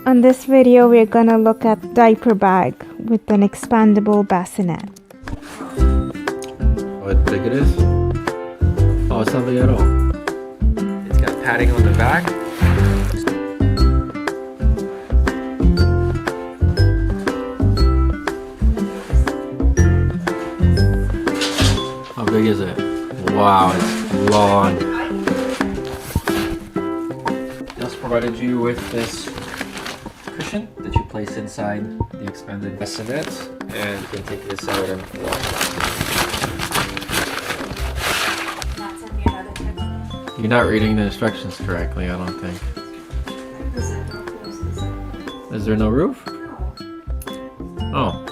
On this video, we're gonna look at diaper bag with an expandable bassinet. How big it is? Oh, it's not big at all. It's got padding on the back. How big is it? Wow, it's long. Just provided you with this cushion that you place inside the expanded bassinet, and you can take this out and wash it. You're not reading the instructions correctly, I don't think. Is there no roof? Oh,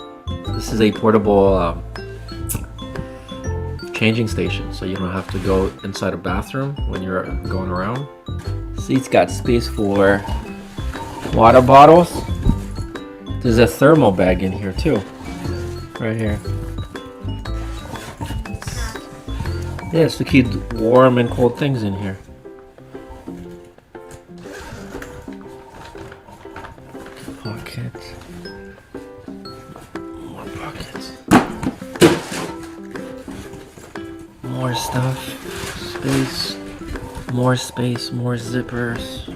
this is a portable changing station, so you don't have to go inside a bathroom when you're going around. See, it's got space for water bottles. There's a thermal bag in here too, right here. Yes, to keep warm and cold things in here. Pockets. More pockets. More stuff. Space. More space. More zippers.